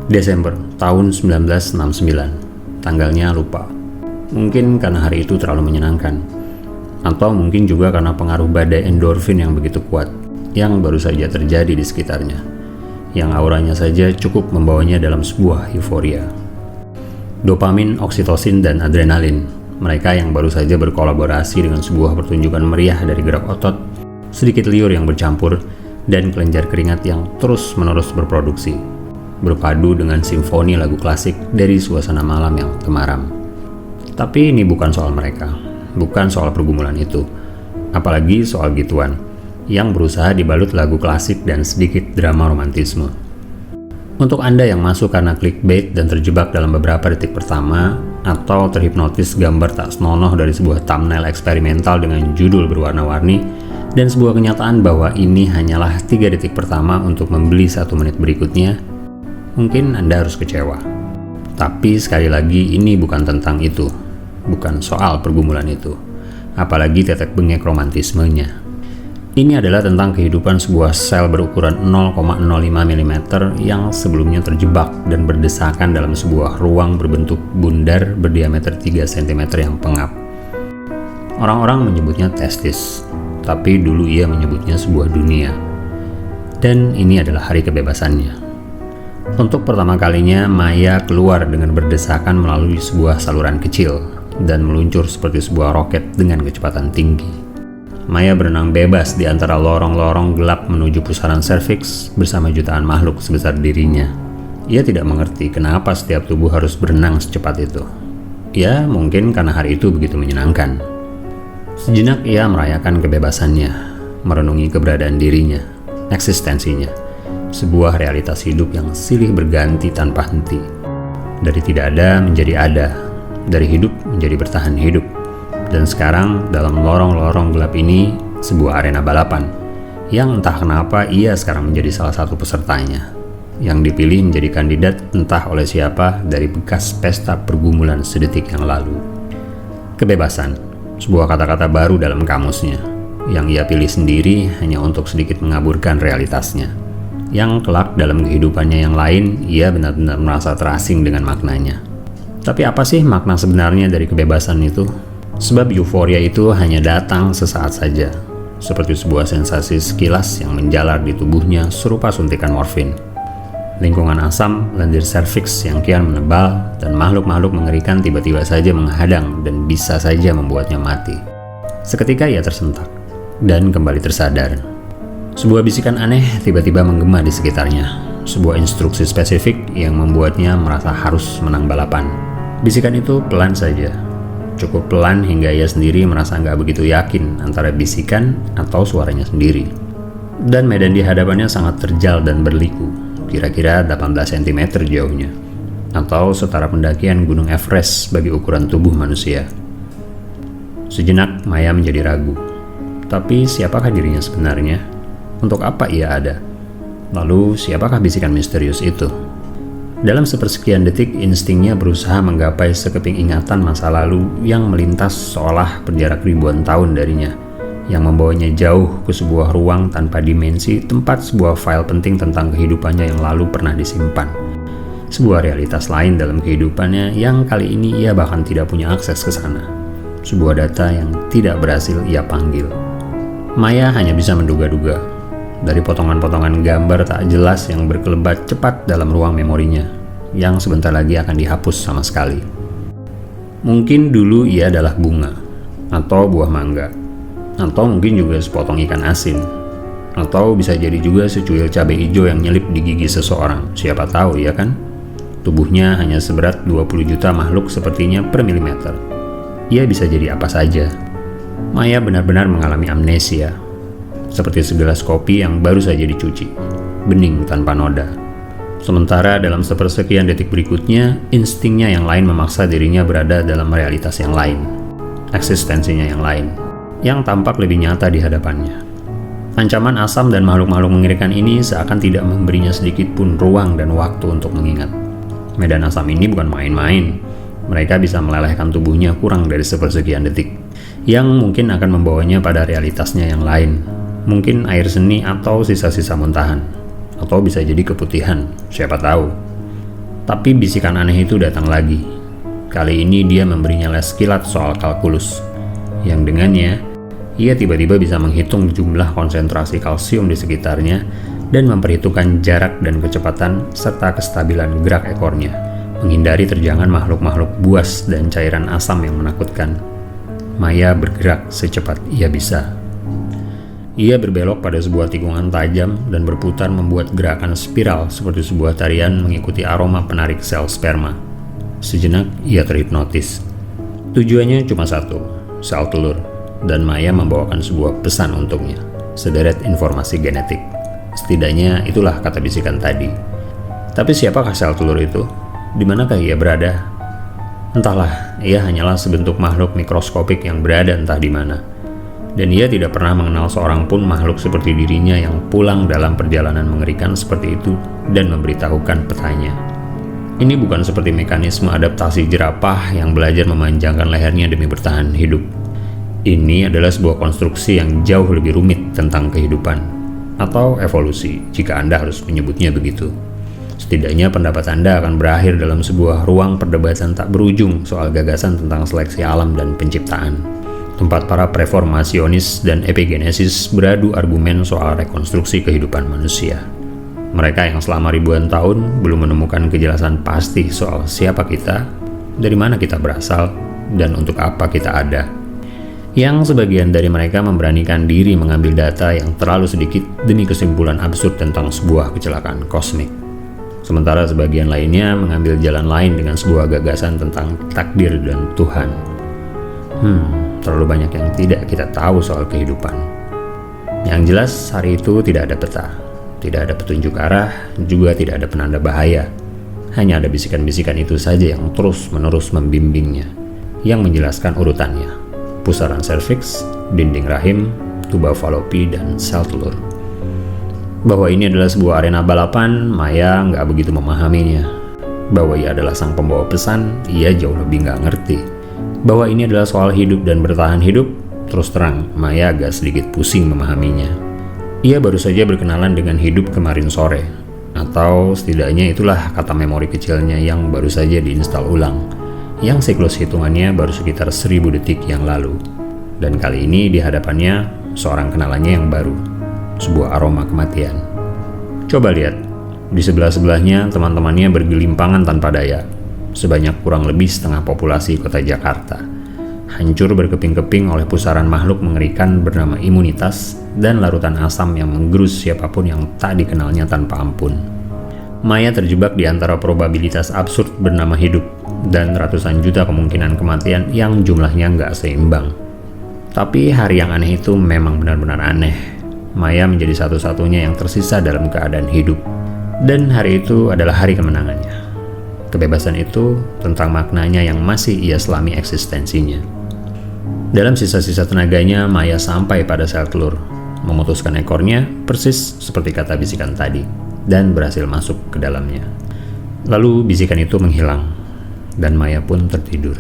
Desember tahun 1969. Tanggalnya lupa. Mungkin karena hari itu terlalu menyenangkan. Atau mungkin juga karena pengaruh badai endorfin yang begitu kuat, yang baru saja terjadi di sekitarnya. Yang auranya saja cukup membawanya dalam sebuah euforia. Dopamin, oksitosin, dan adrenalin. Mereka yang baru saja berkolaborasi dengan sebuah pertunjukan meriah dari gerak otot, sedikit liur yang bercampur, dan kelenjar keringat yang terus-menerus berproduksi. Berpadu dengan simfoni lagu klasik dari suasana malam yang temaram. Tapi ini bukan soal mereka, bukan soal pergumulan itu, apalagi soal gituan, yang berusaha dibalut lagu klasik dan sedikit drama romantisme. Untuk Anda yang masuk karena clickbait dan terjebak dalam beberapa detik pertama, atau terhipnotis gambar tak senonoh dari sebuah thumbnail eksperimental dengan judul berwarna-warni, dan sebuah kenyataan bahwa ini hanyalah 3 detik pertama untuk membeli 1 menit berikutnya, mungkin Anda harus kecewa. Tapi sekali lagi ini bukan tentang itu, bukan soal pergumulan itu, apalagi tetek bengek romantismenya. Ini adalah tentang kehidupan sebuah sel berukuran 0,05 mm yang sebelumnya terjebak dan berdesakan dalam sebuah ruang berbentuk bundar berdiameter 3 cm yang pengap. Orang-orang menyebutnya testis, tapi dulu ia menyebutnya sebuah dunia. Dan ini adalah hari kebebasannya. Untuk pertama kalinya, Maya keluar dengan berdesakan melalui sebuah saluran kecil dan meluncur seperti sebuah roket dengan kecepatan tinggi. Maya berenang bebas di antara lorong-lorong gelap menuju pusaran serviks bersama jutaan makhluk sebesar dirinya. Ia tidak mengerti kenapa setiap tubuh harus berenang secepat itu. Ya, mungkin karena hari itu begitu menyenangkan. Sejenak ia merayakan kebebasannya, merenungi keberadaan dirinya, eksistensinya. Sebuah realitas hidup yang silih berganti tanpa henti. Dari tidak ada menjadi ada, dari hidup menjadi bertahan hidup. Dan sekarang dalam lorong-lorong gelap ini, sebuah arena balapan, yang entah kenapa ia sekarang menjadi salah satu pesertanya, yang dipilih menjadi kandidat entah oleh siapa dari bekas pesta pergumulan sedetik yang lalu. Kebebasan, sebuah kata-kata baru dalam kamusnya, yang ia pilih sendiri hanya untuk sedikit mengaburkan realitasnya. Yang kelak dalam kehidupannya yang lain, ia benar-benar merasa terasing dengan maknanya. Tapi apa sih makna sebenarnya dari kebebasan itu? Sebab euforia itu hanya datang sesaat saja, seperti sebuah sensasi sekilas yang menjalar di tubuhnya serupa suntikan morfin. Lingkungan asam, lendir serviks yang kian menebal, dan makhluk-makhluk mengerikan tiba-tiba saja menghadang dan bisa saja membuatnya mati. Seketika ia tersentak, dan kembali tersadar. Sebuah bisikan aneh tiba-tiba menggema di sekitarnya, sebuah instruksi spesifik yang membuatnya merasa harus menang balapan. Bisikan itu pelan saja, cukup pelan hingga ia sendiri merasa nggak begitu yakin antara bisikan atau suaranya sendiri. Dan medan di hadapannya sangat terjal dan berliku, kira-kira 18 cm jauhnya, atau setara pendakian Gunung Everest bagi ukuran tubuh manusia. Sejenak Maya menjadi ragu, tapi siapakah dirinya sebenarnya? Untuk apa ia ada? Lalu siapakah bisikan misterius itu? Dalam sepersekian detik, instingnya berusaha menggapai sekeping ingatan masa lalu yang melintas seolah berjarak ribuan tahun darinya, yang membawanya jauh ke sebuah ruang tanpa dimensi, tempat sebuah file penting tentang kehidupannya yang lalu pernah disimpan. Sebuah realitas lain dalam kehidupannya yang kali ini ia bahkan tidak punya akses ke sana. Sebuah data yang tidak berhasil ia panggil. Maya hanya bisa menduga-duga dari potongan-potongan gambar tak jelas yang berkelebat cepat dalam ruang memorinya, yang sebentar lagi akan dihapus sama sekali. Mungkin dulu ia adalah bunga, atau buah mangga, atau mungkin juga sepotong ikan asin, atau bisa jadi juga secuil cabai hijau yang nyelip di gigi seseorang, siapa tahu ya kan? Tubuhnya hanya seberat 20 juta makhluk sepertinya per milimeter. Ia bisa jadi apa saja. Maya benar-benar mengalami amnesia, seperti segelas kopi yang baru saja dicuci, bening tanpa noda. Sementara dalam sepersekian detik berikutnya, instingnya yang lain memaksa dirinya berada dalam realitas yang lain, eksistensinya yang lain, yang tampak lebih nyata di hadapannya. Ancaman asam dan makhluk-makhluk mengerikan ini seakan tidak memberinya sedikit pun ruang dan waktu untuk mengingat. Medan asam ini bukan main-main. Mereka bisa melelehkan tubuhnya kurang dari sepersekian detik, yang mungkin akan membawanya pada realitasnya yang lain. Mungkin air seni atau sisa-sisa muntahan, atau bisa jadi keputihan, siapa tahu. Tapi bisikan aneh itu datang lagi. Kali ini dia memberinya les kilat soal kalkulus, yang dengannya ia tiba-tiba bisa menghitung jumlah konsentrasi kalsium di sekitarnya dan memperhitungkan jarak dan kecepatan serta kestabilan gerak ekornya, menghindari terjangan makhluk-makhluk buas dan cairan asam yang menakutkan. Maya bergerak secepat ia bisa. Ia berbelok pada sebuah tikungan tajam dan berputar membuat gerakan spiral seperti sebuah tarian mengikuti aroma penarik sel sperma. Sejenak ia terhipnotis. Tujuannya cuma satu, sel telur, dan Maya membawakan sebuah pesan untuknya, sederet informasi genetik. Setidaknya itulah kata bisikan tadi. Tapi siapakah sel telur itu? Di manakah ia berada? Entahlah, ia hanyalah sebentuk makhluk mikroskopik yang berada entah di mana. Dan ia tidak pernah mengenal seorang pun makhluk seperti dirinya yang pulang dalam perjalanan mengerikan seperti itu dan memberitahukan petanya. Ini bukan seperti mekanisme adaptasi jerapah yang belajar memanjangkan lehernya demi bertahan hidup. Ini adalah sebuah konstruksi yang jauh lebih rumit tentang kehidupan, atau evolusi jika Anda harus menyebutnya begitu. Setidaknya pendapat Anda akan berakhir dalam sebuah ruang perdebatan tak berujung soal gagasan tentang seleksi alam dan penciptaan, tempat para preformasionis dan epigenesis beradu argumen soal rekonstruksi kehidupan manusia. Mereka yang selama ribuan tahun belum menemukan kejelasan pasti soal siapa kita, dari mana kita berasal, dan untuk apa kita ada. Yang sebagian dari mereka memberanikan diri mengambil data yang terlalu sedikit demi kesimpulan absurd tentang sebuah kecelakaan kosmik. Sementara sebagian lainnya mengambil jalan lain dengan sebuah gagasan tentang takdir dan Tuhan. Terlalu banyak yang tidak kita tahu soal kehidupan. Yang jelas hari itu tidak ada peta, tidak ada petunjuk arah, juga tidak ada penanda bahaya. Hanya ada bisikan-bisikan itu saja yang terus-menerus membimbingnya, yang menjelaskan urutannya: pusaran serviks, dinding rahim, tuba falopi, dan sel telur. Bahwa ini adalah sebuah arena balapan, Maya nggak begitu memahaminya. Bahwa ia adalah sang pembawa pesan, ia jauh lebih nggak ngerti. Bahwa ini adalah soal hidup dan bertahan hidup, terus terang, Maya agak sedikit pusing memahaminya. Ia baru saja berkenalan dengan hidup kemarin sore, atau setidaknya itulah kata memori kecilnya yang baru saja diinstal ulang, yang siklus hitungannya baru sekitar 1000 detik yang lalu. Dan kali ini di hadapannya seorang kenalannya yang baru, sebuah aroma kematian. Coba lihat, di sebelah-sebelahnya teman-temannya bergelimpangan tanpa daya, sebanyak kurang lebih setengah populasi kota Jakarta, hancur berkeping-keping oleh pusaran makhluk mengerikan bernama imunitas dan larutan asam yang menggerus siapapun yang tak dikenalnya tanpa ampun. Maya terjebak di antara probabilitas absurd bernama hidup dan ratusan juta kemungkinan kematian yang jumlahnya nggak seimbang. Tapi hari yang aneh itu memang benar-benar aneh. Maya menjadi satu-satunya yang tersisa dalam keadaan hidup. Dan hari itu adalah hari kemenangannya. Kebebasan itu tentang maknanya yang masih ia selami eksistensinya. Dalam sisa-sisa tenaganya, Maya sampai pada sel telur, memutuskan ekornya persis seperti kata bisikan tadi, dan berhasil masuk ke dalamnya. Lalu bisikan itu menghilang, dan Maya pun tertidur.